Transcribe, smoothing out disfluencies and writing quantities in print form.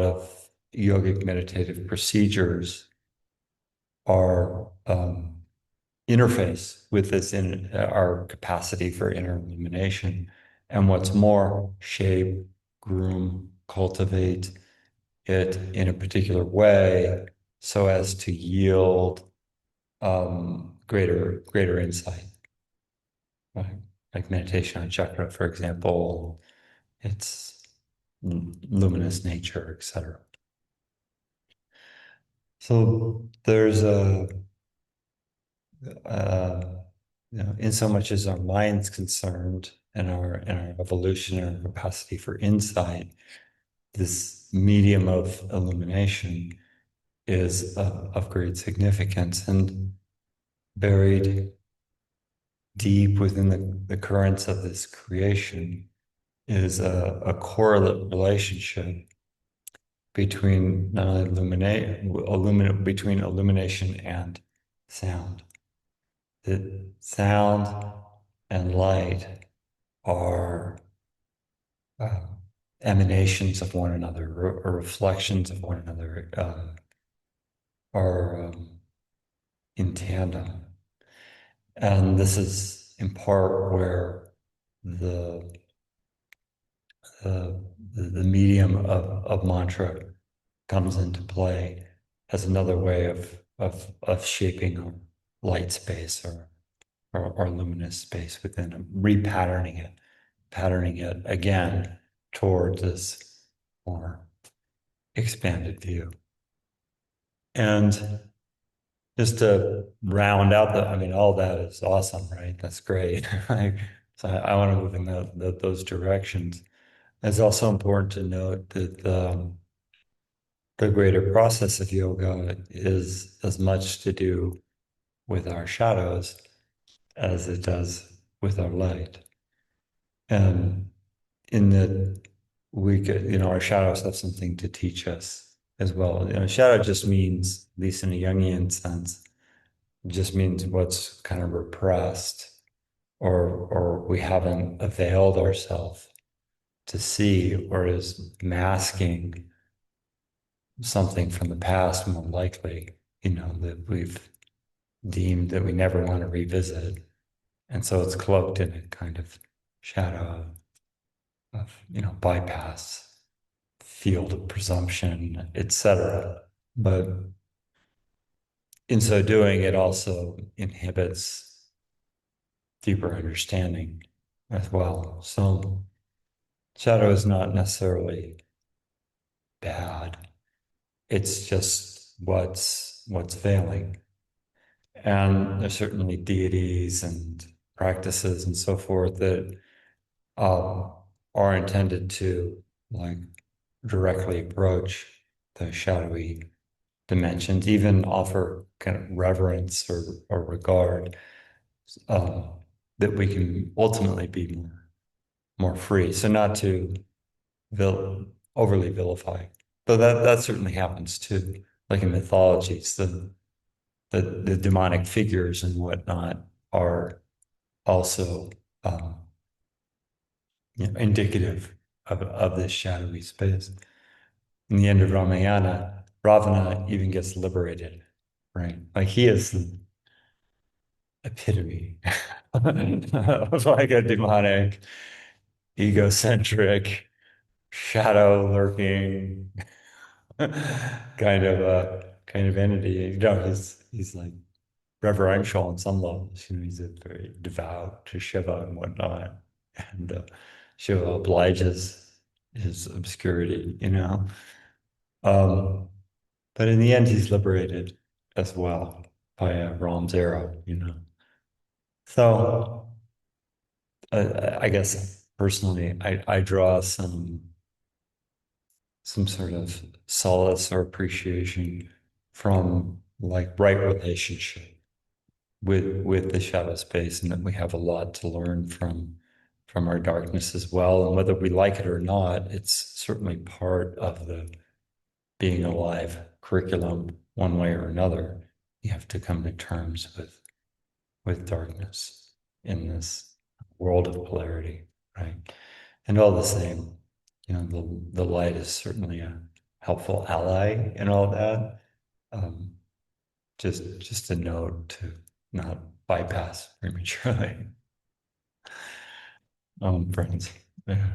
of yogic meditative procedures are interface with this in our capacity for inner illumination. And what's more, shape, groom, cultivate it in a particular way so as to yield greater insight. Right? Like meditation on chakra, for example, it's luminous nature, etc. So there's uh, in so much as our mind's concerned and our evolutionary capacity for insight, this medium of illumination is of great significance, and buried deep within the currents of this creation is a correlate relationship between not only between illumination and sound. The sound and light are uh, emanations of one another, or reflections of one another, are in tandem. And this is in part where the the medium of mantra comes into play as another way of shaping our light space or luminous space within it, patterning it again towards this more expanded view. And just to round out I mean, all that is awesome, right? That's great. So I want to move in those directions. It's also important to note that the greater process of yoga is as much to do with our shadows as it does with our light. And in that we could, our shadows have something to teach us as well. Shadow just means, at least in a Jungian sense, just means what's kind of repressed or we haven't availed ourselves to see, or is masking something from the past, more likely, that we've deemed that we never want to revisit. And so it's cloaked in a kind of shadow of bypass, field of presumption, etc. But in so doing, it also inhibits deeper understanding as well. So shadow is not necessarily bad. It's just what's failing. And there's certainly deities and practices and so forth that uh, are intended to like directly approach the shadowy dimensions, even offer kind of reverence or regard, uh, that we can ultimately be more free. So not to overly vilify, though that certainly happens too. Like in mythologies, the demonic figures and whatnot are also um, indicative of this shadowy space. In the end of Ramayana, Ravana even gets liberated, right? Like he is the epitome of like a demonic, egocentric, shadow lurking kind of entity. He's like reverential on some levels. He's a very devout to Shiva and whatnot, and Shiva obliges his obscurity. Um, but in the end, he's liberated as well by Ram's arrow. So I guess personally, I draw some sort of solace or appreciation from like right relationship with the shadow space, and that we have a lot to learn from our darkness as well. And whether we like it or not, it's certainly part of the being alive curriculum one way or another. You have to come to terms with darkness in this world of polarity, right? And all the same, the light is certainly a helpful ally in all that. Um, just a note to not bypass prematurely. Friends. Yeah.